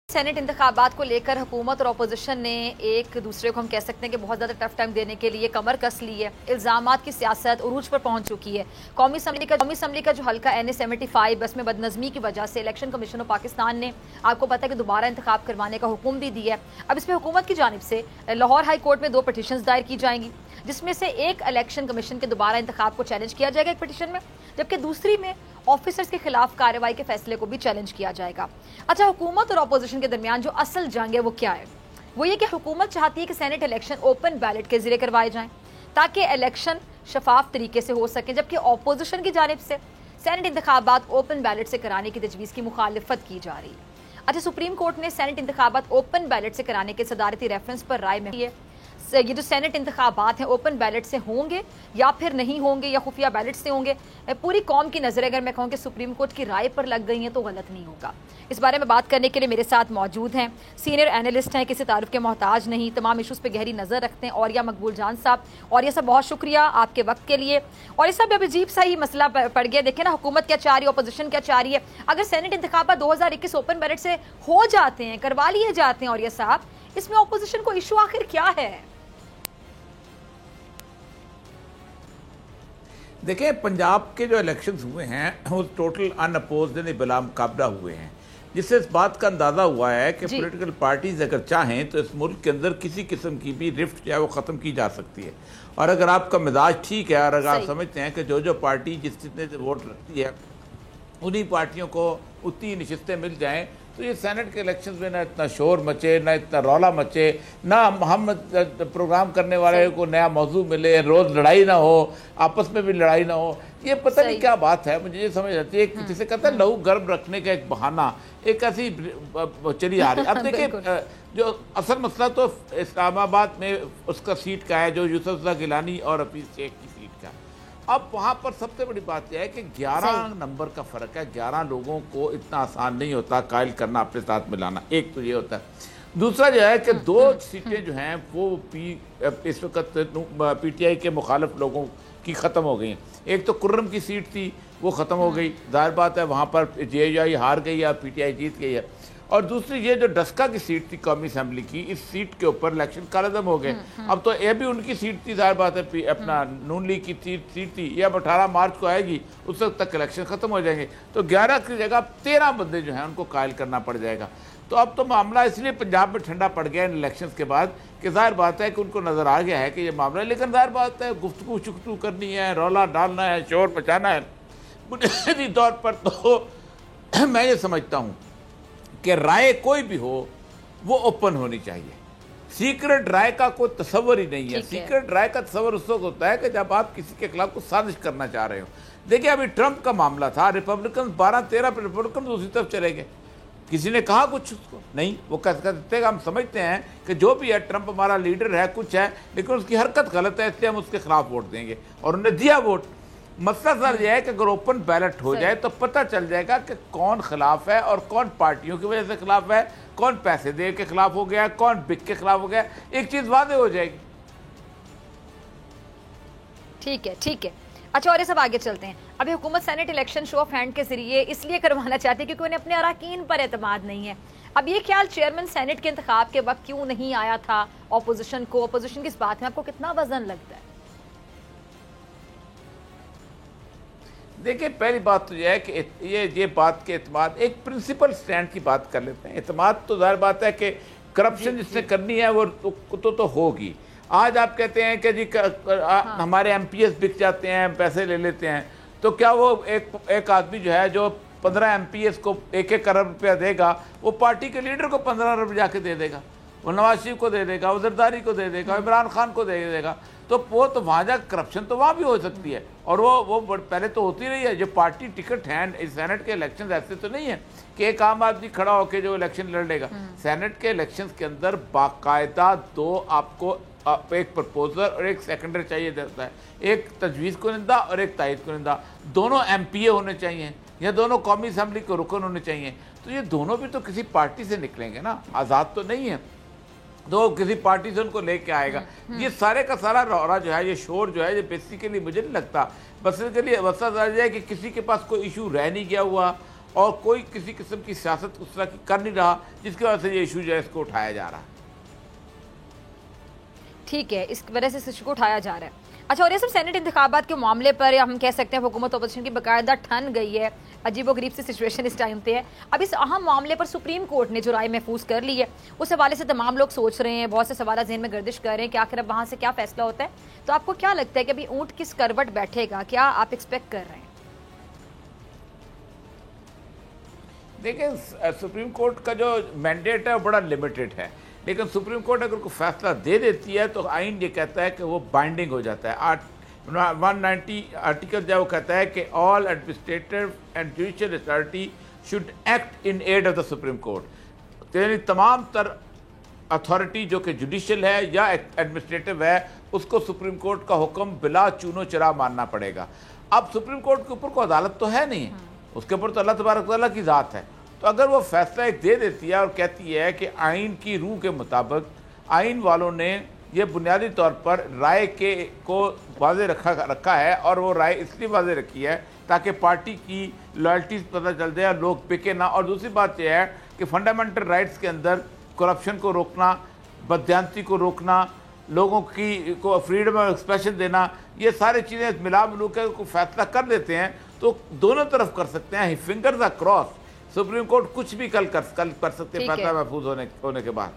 Saint انتخابات کو لے کر حکومت اور اپوزیشن نے ایک دوسرے کو ہم کہہ سکتے ہیں کہ بہت زیادہ ٹف ٹائم دینے کے لیے کمر کس لی ہے. الزامات کی سیاست عروج پر پہنچ چکی ہے. قومی اسمبلی کا جو حلقہ NA-75 بس میں بدنظمی کی وجہ سے الیکشن کمیشن آف پاکستان نے آپ کو پتہ ہے کہ دوبارہ انتخاب کروانے کا حکم بھی دیا ہے. اب اس پہ حکومت کی جانب سے لاہور ہائی کورٹ میں 2 پٹیشنز دائر کی جائیں گی، جس میں سے ایک الیکشن کمیشن کے دوبارہ انتخاب کو چیلنج کیا جائے گا ایک پٹیشن میں، جبکہ دوسری میں آفیسرز کے خلاف کارروائی کے فیصلے کو بھی چیلنج کیا جائے گا. اچھا، حکومت اور اپوزیشن کے درمیان جو اصل جنگ ہے وہ کیا ہے؟ وہ یہ کہ حکومت چاہتی ہے کہ سینٹ الیکشن اوپن بیلٹ کے ذریعے کروائے جائیں تاکہ الیکشن شفاف طریقے سے ہو سکے، جبکہ اپوزیشن کی جانب سے سینٹ انتخابات اوپن بیلٹ سے کرانے کی تجویز کی مخالفت کی جا رہی ہے. اچھا، سپریم کورٹ نے سینٹ انتخابات اوپن بیلٹ سے کرانے کے صدارتی ریفرنس پر رائے میں ہے. یہ جو سینٹ انتخابات ہیں اوپن بیلٹ سے ہوں گے یا پھر نہیں ہوں گے یا خفیہ بیلٹ سے ہوں گے، پوری قوم کی نظریں اگر میں کہوں کہ سپریم کورٹ کی رائے پر لگ گئی ہیں تو غلط نہیں ہوگا. اس بارے میں بات کرنے کے لیے میرے ساتھ موجود ہیں سینئر اینالسٹ ہیں، کسی تعارف کے محتاج نہیں، تمام ایشوز پہ گہری نظر رکھتے ہیں، اوریہ مقبول جان صاحب. اوریہ صاحب بہت شکریہ آپ کے وقت کے لیے. اوریہ صاحب اب عجیب سا ہی مسئلہ پڑ گیا، دیکھیں نا حکومت کیا چاہ رہی ہے، اپوزیشن کیا چاہ رہی ہے. اگر سینٹ انتخابات 2021 اوپن بیلٹ سے ہو جاتے ہیں، کروا لیے جاتے ہیں اوریہ صاحب، اس میں اپوزیشن کو ایشو آخر کیا ہے؟ دیکھیں، پنجاب کے جو الیکشنز ہوئے ہیں وہ ٹوٹل ان اپوزڈ یعنی بلا مقابلہ ہوئے ہیں، جس سے اس بات کا اندازہ ہوا ہے کہ پولیٹیکل پارٹیز اگر چاہیں تو اس ملک کے اندر کسی قسم کی بھی رفٹ جو ہے وہ ختم کی جا سکتی ہے. اور اگر آپ کا مزاج ٹھیک ہے اور اگر آپ سمجھتے ہیں کہ جو پارٹی جتنے ووٹ رکھتی ہے انہی پارٹیوں کو اتنی نشستیں مل جائیں تو یہ سینٹ کے الیکشنز میں نہ اتنا شور مچے، نہ اتنا رولا مچے، نہ ہم پروگرام کرنے والے کو نیا موضوع ملے، روز لڑائی نہ ہو، آپس میں بھی لڑائی نہ ہو. یہ پتہ نہیں کیا بات ہے، مجھے یہ سمجھ آتی ہے جسے کہتا ہے لہو گرم رکھنے کا ایک بہانہ، ایک ایسی چلی آ رہی. اب دیکھیں، جو اصل مسئلہ تو اسلام آباد میں اس کا سیٹ کا ہے جو یوسف زئی گیلانی اور حفیظ شیخ کی سیٹ کا. اب وہاں پر سب سے بڑی بات یہ ہے کہ 11 نمبر کا فرق ہے. 11 لوگوں کو اتنا آسان نہیں ہوتا قائل کرنا، اپنے ساتھ ملانا. ایک تو یہ ہوتا ہے. دوسرا جو ہے کہ 2 سیٹیں جو ہیں وہ اس وقت PTI کے مخالف لوگوں کی ختم ہو گئی ہیں. ایک تو کرم کی سیٹ تھی وہ ختم ہو گئی، ظاہر بات ہے وہاں پر JUI ہار گئی ہے، PTI جیت گئی ہے. اور دوسری یہ جو ڈسکا کی سیٹ تھی قومی اسمبلی کی، اس سیٹ کے اوپر الیکشن کالعدم ہو گئے. اب تو یہ بھی ان کی سیٹ تھی، ظاہر بات ہے اپنا نون لیگ کی سیٹ تھی، یہ اب 18 مارچ کو آئے گی، اس وقت تک الیکشن ختم ہو جائیں گے. تو 11 کی جگہ 13 بندے جو ہیں ان کو قائل کرنا پڑ جائے گا. تو اب تو معاملہ اس لیے پنجاب میں ٹھنڈا پڑ گیا ان الیکشنز کے بعد کہ ظاہر بات ہے کہ ان کو نظر آ گیا ہے کہ یہ معاملہ ہے. لیکن ظاہر بات ہے گفتگو شفتگو کرنی ہے، رولا ڈالنا ہے، شور مچانا ہے. بنیادی طور پر تو میں یہ سمجھتا ہوں کہ رائے کوئی بھی ہو وہ اوپن ہونی چاہیے. سیکرٹ رائے کا کوئی تصور ہی نہیں ہے. سیکرٹ رائے کا تصور اس وقت ہوتا ہے کہ جب آپ کسی کے خلاف کو سازش کرنا چاہ رہے ہو. دیکھیں ابھی ٹرمپ کا معاملہ تھا، ریپبلکن 12-13 پہ ریپبلکن دوسری طرف چلے گئے. کسی نے کہا کچھ اس کو نہیں، وہ کہتے ہم سمجھتے ہیں کہ جو بھی ہے ٹرمپ ہمارا لیڈر ہے، کچھ ہے، لیکن اس کی حرکت غلط ہے اس لیے ہم اس کے خلاف ووٹ دیں گے، اور انہوں نے دیا ووٹ. مسئلہ سر یہ ہے کہ اگر اوپن بیلٹ ہو جائے تو پتہ چل جائے گا کہ کون خلاف ہے اور کون پارٹیوں کی وجہ سے خلاف ہے، کون پیسے دے کے خلاف ہو گیا، کون بک کے خلاف ہو گیا. ایک چیز واضح ہو جائے گی. ٹھیک ہے. اچھا، اور یہ سب آگے چلتے ہیں. ابھی حکومت Saint election show of hand کے ذریعے اس لیے کروانا چاہتی ہے کیونکہ انہیں اپنے اراکین پر اعتماد نہیں ہے. اب یہ خیال چیئرمین سینٹ کے انتخاب کے وقت کیوں نہیں آیا تھا اپوزیشن کو؟ اپوزیشن کی اس بات میں آپ کو کتنا وزن لگتا ہے؟ دیکھیں، پہلی بات تو یہ ہے کہ یہ بات کے اعتماد ایک پرنسپل سٹینڈ کی بات کر لیتے ہیں. اعتماد تو ظاہر بات ہے کہ کرپشن جس نے کرنی ہے وہ تو ہوگی. آج آپ کہتے ہیں کہ جی ہمارے MPs بک جاتے ہیں، پیسے لے لیتے ہیں، تو کیا وہ ایک آدمی جو ہے جو 15 MPs کو 1-1 ارب روپیہ دے گا، وہ پارٹی کے لیڈر کو 15 ارب جا کے دے دے گا، وہ نواز شریف کو دے دے گا، وہ زرداری کو دے دے گا، عمران خان کو دے دے گا. تو وہ تو وہاں جا کرپشن تو وہاں بھی ہو سکتی ہے، اور وہ پہلے تو ہوتی رہی ہے. جو پارٹی ٹکٹ ہیں سینٹ کے الیکشنز ایسے تو نہیں ہیں کہ ایک عام آدمی کھڑا ہو کے جو الیکشن لڑ لے گا. سینٹ کے الیکشنز کے اندر باقاعدہ 2 آپ کو ایک پرپوزر اور ایک سیکنڈر چاہیے دیتا ہے، ایک تجویز کنندہ اور ایک تائید کنندہ. دونوں MPA ہونے چاہیے یا دونوں قومی اسمبلی کے رکن ہونے چاہیے. تو یہ دونوں بھی تو کسی پارٹی سے نکلیں گے نا، آزاد تو نہیں ہے. تو کسی پارٹی سے ان کو لے کے آئے گا. یہ سارے کا سارا رورا جو ہے، یہ شور جو ہے، یہ بیسیکلی مجھے نہیں لگتا. بس اس کے لیے مسئلہ یہ ہے کہ کسی کے پاس کوئی ایشو رہ نہیں گیا ہوا اور کوئی کسی قسم کی سیاست اس طرح کی کر نہیں رہا جس کی وجہ سے یہ ایشو جو ہے اس کو اٹھایا جا رہا ہے. ٹھیک ہے, اس وجہ سے اس ایشو کو اٹھایا جا رہا ہے. اچھا, اور یہ سب سینٹ انتخابات کے معاملے پر ہم کہہ سکتے ہیں حکومت اپوزیشن کی باقاعدہ ٹھن گئی ہے. عجیب و غریب سی سچویشن اس ٹائم پہ ہے. اب اس اہم معاملے پر سپریم کورٹ نے جو رائے محفوظ کر لی ہے, اس حوالے سے تمام لوگ سوچ رہے ہیں, بہت سے سوالات ذہن میں گردش کر رہے ہیں کہ آخر اب وہاں سے کیا فیصلہ ہوتا ہے. تو آپ کو کیا لگتا ہے کہ ابھی اونٹ کس کروٹ بیٹھے گا, کیا آپ ایکسپیکٹ کر رہے ہیں؟ دیکھیں, سپریم کورٹ کا جو مینڈیٹ ہے وہ بڑا لمیٹڈ ہے, لیکن سپریم کورٹ اگر کوئی فیصلہ دے دیتی ہے تو آئین یہ کہتا ہے کہ وہ بائنڈنگ ہو جاتا ہے. 190 آرٹیکل جو وہ کہتا ہے کہ all administrative and judicial authority should act in aid of the Supreme Court. یعنی تمام تر اتھارٹی جو کہ جوڈیشل ہے یا ایڈمنسٹریٹو ہے اس کو سپریم کورٹ کا حکم بلا چون و چرا ماننا پڑے گا. اب سپریم کورٹ کے اوپر کوئی عدالت تو ہے نہیں, اس کے اوپر تو اللہ تبارک و تعالیٰ کی ذات ہے. تو اگر وہ فیصلہ ایک دے دیتی ہے اور کہتی ہے کہ آئین کی روح کے مطابق آئین والوں نے یہ بنیادی طور پر رائے کو واضح رکھا ہے, اور وہ رائے اس لیے واضح رکھی ہے تاکہ پارٹی کی لائلٹیز پتہ چل جائے اور لوگ بکے نہ. اور دوسری بات یہ ہے کہ فنڈامنٹل رائٹس کے اندر کرپشن کو روکنا, بددیانتی کو روکنا, لوگوں کی کو فریڈم آف ایکسپریشن دینا, یہ ساری چیزیں ملا ملو کے کو فیصلہ کر دیتے ہیں تو دونوں طرف کر سکتے ہیں. Fingers are cross. Supreme court کچھ بھی کل کر سکتے ہیں فیصلہ محفوظ ہونے کے بعد.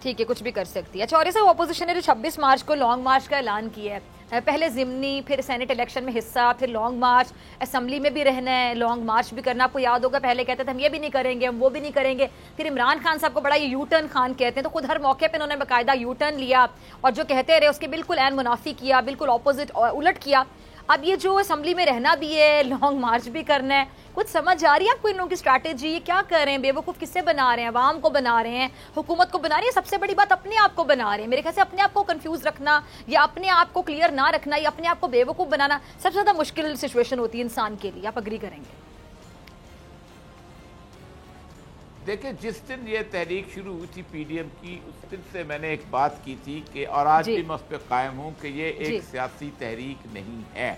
ٹھیک ہے, کچھ بھی کر سکتی ہے. اچھا, اور یہ اپوزیشن نے جو 26 مارچ کو لانگ مارچ کا اعلان کیا ہے, پہلے ضمنی, پھر سینٹ الیکشن میں حصہ, پھر لانگ مارچ, اسمبلی میں بھی رہنا ہے, لانگ مارچ بھی کرنا. آپ کو یاد ہوگا پہلے کہتے تھے ہم یہ بھی نہیں کریں گے, ہم وہ بھی نہیں کریں گے. پھر عمران خان صاحب کو بڑا یہ یو ٹرن خان کہتے ہیں, تو خود ہر موقع پہ انہوں نے باقاعدہ یو ٹرن لیا اور جو کہتے رہے اس کے بالکل عین منافی کیا, بالکل اپوزٹ الٹ کیا. اب یہ جو اسمبلی میں رہنا بھی ہے, لانگ مارچ بھی کرنا ہے, کچھ سمجھ آ رہی ہے آپ کو ان لوگوں کی اسٹریٹجی؟ یہ کیا کر رہے ہیں؟ بے وقوف کسے بنا رہے ہیں؟ عوام کو بنا رہے ہیں, حکومت کو بنا رہے ہیں, سب سے بڑی بات اپنے آپ کو بنا رہے ہیں. میرے خیال سے اپنے آپ کو کنفیوز رکھنا یا اپنے آپ کو کلیئر نہ رکھنا یا اپنے آپ کو بے وقوف بنانا سب سے زیادہ مشکل سچویشن ہوتی ہے انسان کے لیے. آپ اگری کریں گے؟ دیکھیں, جس دن یہ تحریک شروع ہوئی تھی پی ڈی ایم کی, اس دن سے میں نے ایک بات کی تھی کہ, اور آج بھی میں اس پہ قائم ہوں کہ یہ ایک سیاسی تحریک نہیں ہے.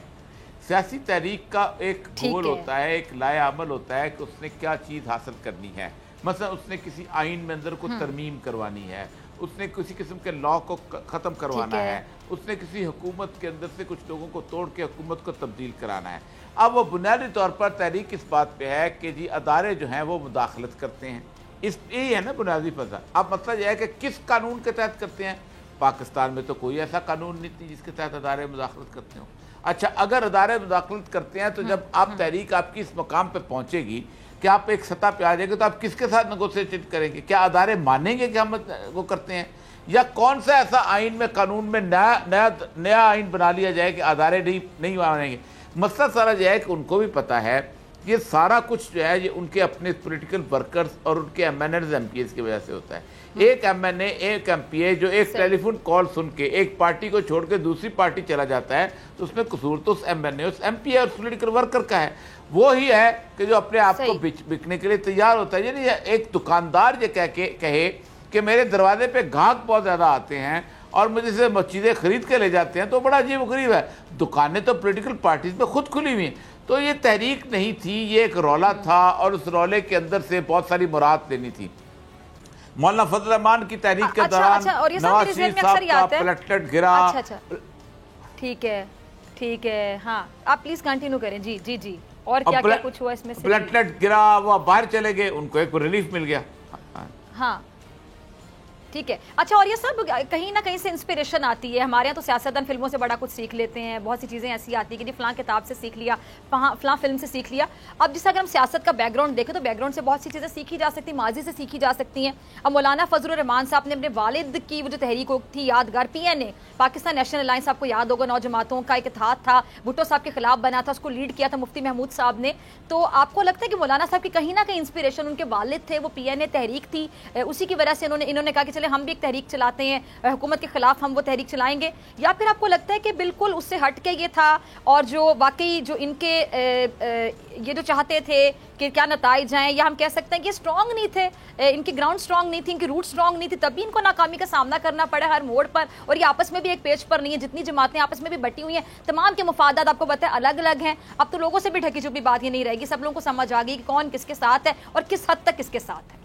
سیاسی تحریک کا ایک گول ہوتا ہے, ایک لائے عمل ہوتا ہے کہ اس نے کیا چیز حاصل کرنی ہے. مثلا اس نے کسی آئین میں اندر کو ترمیم کروانی ہے, اس نے کسی قسم کے لا کو ختم کروانا ہے, اس نے کسی حکومت کے اندر سے کچھ لوگوں کو توڑ کے حکومت کو تبدیل کرانا ہے. اب وہ بنیادی طور پر تحریک اس بات پہ ہے کہ جی ادارے جو ہیں وہ مداخلت کرتے ہیں, یہی ہے نا بنیادی فضا. اب مسئلہ یہ ہے کہ کس قانون کے تحت کرتے ہیں. پاکستان میں تو کوئی ایسا قانون نہیں تھی جس کے تحت ادارے مداخلت کرتے ہوں. اچھا, اگر ادارے مداخلت کرتے ہیں تو جب آپ تحریک آپ کی اس مقام پہ پہنچے گی کہ آپ ایک سطح پہ آ جائیں گے تو آپ کس کے ساتھ نیگوشیشن کریں گے؟ کیا ادارے مانیں گے کہ ہم وہ کرتے ہیں, یا کون سا ایسا آئین میں قانون میں نیا آئین بنا لیا جائے کہ ادارے نہیں مانیں گے؟ مسئلہ سارا یہ ہے کہ ان کو بھی پتا ہے یہ سارا کچھ جو ہے یہ ان کے اپنے پولیٹیکل ورکرز اور ان کے MNAs MPAs کی وجہ سے ہوتا ہے. ایک ایم این اے, ایک ایم پی اے جو ایک ٹیلی فون کال سن کے ایک پارٹی کو چھوڑ کے دوسری پارٹی چلا جاتا ہے تو اس میں قصور تو اس ایم این اے, اس ایم پی اے اور پولیٹیکل ورکر کا ہے. وہی ہے کہ جو اپنے آپ کو بکنے کے لیے تیار ہوتا ہے. یعنی ایک دکاندار یہ کہے کہ میرے دروازے پہ گاہک بہت زیادہ آتے ہیں اور مجھے سے چیزیں خرید کے لے جاتے ہیں, تو بڑا عجیب و غریب ہے. دکانیں تو پولیٹیکل پارٹیز میں خود کھلی ہوئی ہیں. تو یہ تحریک نہیں تھی, یہ ایک رولا تھا, اور اس رولے کے اندر سے بہت ساری مراد لینی تھی. مولانا فضل الرحمان کی تحریک کے دوران نواز شریف صاحب کا پلیٹلیٹ گرا. ٹھیک ہے, ہاں آپ پلیز کنٹینیو کریں. جی جی جی, اور کیا کیا کچھ ہوا اس میں سے؟ پلیٹلیٹ گرا, وہ باہر چلے گئے, ان کو ایک ریلیف مل گیا. ہاں ٹھیک ہے. اچھا, اور یہ سب کہیں نہ کہیں سے انسپریشن آتی ہے. ہمارے یہاں تو سیاستدان فلموں سے بڑا کچھ سیکھ لیتے ہیں, بہت سی چیزیں ایسی آتی ہیں کہ جی فلاں کتاب سے سیکھ لیا, فلاں فلم سے سیکھ لیا. اب جس اگر ہم سیاست کا بیک گراؤنڈ دیکھیں تو بیک گراؤنڈ سے بہت سی چیزیں سیکھی جا سکتی ہیں, ماضی سے سیکھی جا سکتی ہیں. اب مولانا فضل الرحمان صاحب نے اپنے والد کی وہ جو تحریک تھی یادگار, پی این اے پاکستان نیشنل الائنس, آپ کو یاد ہوگا نوجماعتوں کا ایک اتحاد تھا, بھٹو صاحب کے خلاف بنا تھا, اس کو لیڈ کیا تھا مفتی محمود صاحب نے. تو آپ کو لگتا ہے کہ مولانا صاحب کی کہیں نہ کہیں انسپریشن ان کے والد تھے, وہ پی این اے تحریک تھی, اسی کی وجہ سے انہوں نے کہا کہ چلے چلیں ہم بھی ایک تحریک چلاتے ہیں حکومت کے خلاف ہم وہ تحریک چلائیں گے، یا پھر آپ کو لگتا ہے کہ بالکل اس سے ہٹ کے یہ تھا اور جو واقعی جو ان کے یہ جو چاہتے تھے کہ کیا نتائج آئیں، یا ہم کہہ سکتے ہیں کہ یہ اسٹرانگ نہیں تھے، ان کی گراؤنڈ اسٹرانگ نہیں تھی، ان کی روٹ اسٹرانگ نہیں تھی، تبھی ان کو ناکامی کا سامنا کرنا پڑا ہر موڑ پر، اور یہ آپس میں بھی ایک پیج پر نہیں ہے، جتنی جماعتیں آپس میں بھی بٹی ہوئی ہیں تمام کے مفادات آپ کو پتہ ہے الگ الگ ہیں. اب تو لوگوں سے بھی ڈھکی چھپی بات یہ نہیں رہے گی، سب لوگوں کو سمجھ آ گئی کہ کون کس کے ساتھ ہے اور کس حد تک کس کے ساتھ ہے.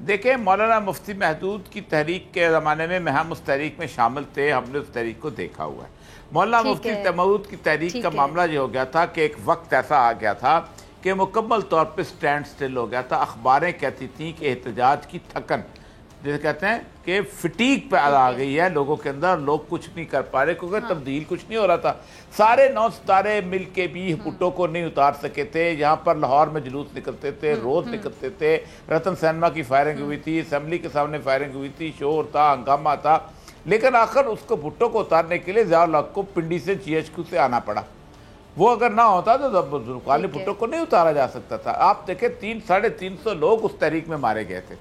دیکھیں مولانا مفتی محدود کی تحریک کے زمانے میں ہم اس تحریک میں شامل تھے، ہم نے اس تحریک کو دیکھا ہوا ہے. مولانا مفتی محدود کی تحریک کا معاملہ یہ ہو گیا تھا کہ ایک وقت ایسا آ گیا تھا کہ مکمل طور پہ سٹینڈ سٹل ہو گیا تھا. اخباریں کہتی تھیں کہ احتجاج کی تھکن، جسے کہتے ہیں کہ فٹیگ پہ آ گئی ہے لوگوں کے اندر، لوگ کچھ نہیں کر پا رہے کیونکہ تبدیل کچھ نہیں ہو رہا تھا. سارے 9 ستارے مل کے بھی بھٹو کو نہیں اتار سکے تھے. یہاں پر لاہور میں جلوس نکلتے تھے، روز نکلتے تھے، رتن سینما کی فائرنگ ہوئی تھی، اسمبلی کے سامنے فائرنگ ہوئی تھی، شور تھا، ہنگامہ تھا، لیکن آخر اس کو بھٹو کو اتارنے کے لیے ضیاء الحق کو پنڈی سے GHQ سے آنا پڑا. وہ اگر نہ ہوتا تو ذوالفقار بھٹو کو نہیں اتارا جا سکتا تھا. آپ دیکھیں 300-350 لوگ اس تحریک میں مارے گئے تھے.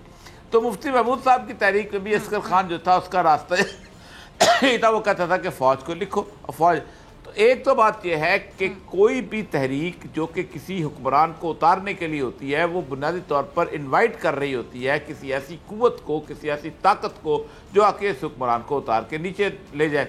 تو مفتی محمود صاحب کی تحریک میں بھی عسکر خان جو تھا اس کا راستہ یہ تھا، وہ کہتا تھا کہ فوج کو لکھو. فوج تو ایک تو بات یہ ہے کہ کوئی بھی تحریک جو کہ کسی حکمران کو اتارنے کے لیے ہوتی ہے وہ بنیادی طور پر انوائٹ کر رہی ہوتی ہے کسی ایسی قوت کو، کسی ایسی طاقت کو جو آ کے اس حکمران کو اتار کے نیچے لے جائے.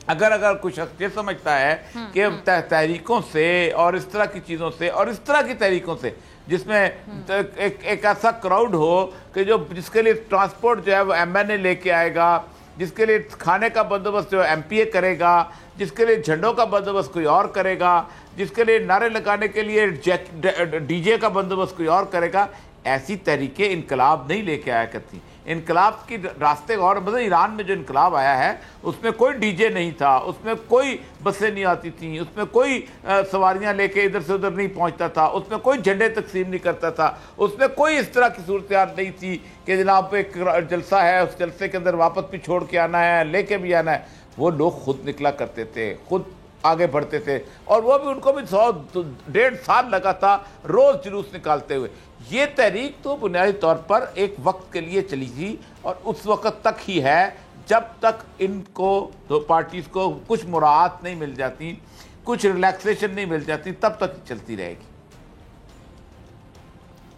اگر کوئی شخص یہ سمجھتا ہے کہ تحریکوں سے اور اس طرح کی چیزوں سے اور اس طرح کی تحریکوں سے جس میں ایک ایسا کراؤڈ ہو کہ جس کے لیے ٹرانسپورٹ جو ہے وہ MNA لے کے آئے گا، جس کے لیے کھانے کا بندوبست جو MPA کرے گا، جس کے لیے جھنڈوں کا بندوبست کوئی اور کرے گا، جس کے لیے نعرے لگانے کے لیے DJ کا بندوبست کوئی اور کرے گا، ایسی تحریکیں انقلاب نہیں لے کے آیا کرتی. انقلاب کی راستے اور مطلب ایران میں جو انقلاب آیا ہے اس میں کوئی DJ نہیں تھا، اس میں کوئی بسیں نہیں آتی تھیں، اس میں کوئی سواریاں لے کے ادھر سے ادھر نہیں پہنچتا تھا، اس میں کوئی جھنڈے تقسیم نہیں کرتا تھا، اس میں کوئی اس طرح کی صورتحال نہیں تھی کہ جناب ایک جلسہ ہے اس جلسے کے اندر واپس بھی چھوڑ کے آنا ہے، لے کے بھی آنا ہے. وہ لوگ خود نکلا کرتے تھے، خود آگے بڑھتے تھے، اور وہ بھی ان کو بھی 100-1.5 سال لگا تھا روز جلوس نکالتے ہوئے. یہ تحریک تو بنیادی طور پر ایک وقت کے لیے چلی تھی اور اس وقت تک ہی ہے جب تک ان کو دو پارٹیز کو کچھ مراعات نہیں مل جاتی، کچھ ریلیکسیشن نہیں مل جاتی، تب تک چلتی رہے گی.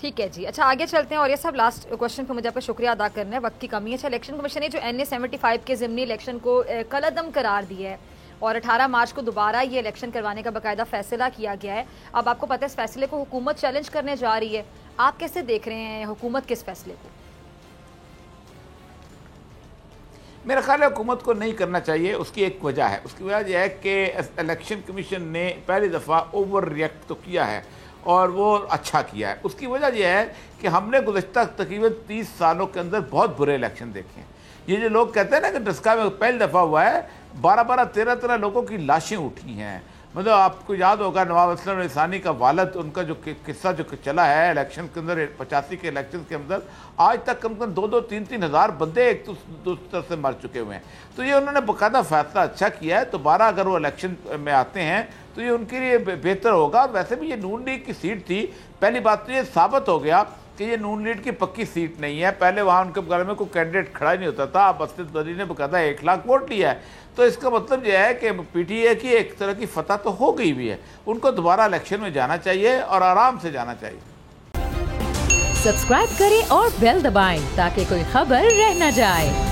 ٹھیک ہے جی. اچھا آگے چلتے ہیں، اور یہ سب لاسٹ کوشچن پہ مجھے آپ کا شکریہ ادا کرنا ہے، وقت کی کمی ہے. اچھا الیکشن کمیشن نے جو NA 75 کے ضمنی الیکشن کو کالعدم قرار دیا ہے اور 18 مارچ کو دوبارہ یہ الیکشن کروانے کا باقاعدہ فیصلہ کیا گیا ہے. اب آپ کو پتہ ہے اس فیصلے کو حکومت چیلنج کرنے جا رہی ہے، آپ کیسے دیکھ رہے ہیں حکومت کے اس فیصلے کو؟ میرا خیال ہے حکومت کو نہیں کرنا چاہیے. اس کی ایک وجہ ہے، اس کی وجہ یہ ہے کہ الیکشن کمیشن نے پہلی دفعہ اوور ریئیکٹ تو کیا ہے اور وہ اچھا کیا ہے. اس کی وجہ یہ ہے کہ ہم نے گزشتہ تقریباً 30 سالوں کے اندر بہت برے الیکشن دیکھے ہیں. یہ جو لوگ کہتے ہیں نا کہ ڈسکا میں پہلی دفعہ ہوا ہے، 12-13 لوگوں کی لاشیں اٹھی ہیں. مطلب آپ کو یاد ہوگا نواب اسلم علی ثانی کا والد، ان کا جو قصہ جو چلا ہے الیکشن کے اندر 85 کے الیکشن کے اندر، آج تک کم کم 2-3 ہزار بندے ایک دوسری طرف سے مر چکے ہوئے ہیں. تو یہ انہوں نے باقاعدہ فیصلہ اچھا کیا ہے. دوبارہ اگر وہ الیکشن میں آتے ہیں تو یہ ان کے لیے بہتر ہوگا. ویسے بھی یہ نون لیگ کی سیٹ تھی. پہلی بات تو یہ ثابت ہو گیا کہ یہ نون لیگ کی پکی سیٹ نہیں ہے. پہلے وہاں ان کے بغیر میں کوئی کینڈیڈیٹ کھڑا ہی نہیں ہوتا تھا. اب اسد بدری نے باقاعدہ 1 لاکھ ووٹ لیا ہے. تو اس کا مطلب یہ ہے کہ PTI کی ایک طرح کی فتح تو ہو گئی بھی ہے. ان کو دوبارہ الیکشن میں جانا چاہیے اور آرام سے جانا چاہیے. سبسکرائب کریں اور بیل دبائیں تاکہ کوئی خبر رہ نہ جائے.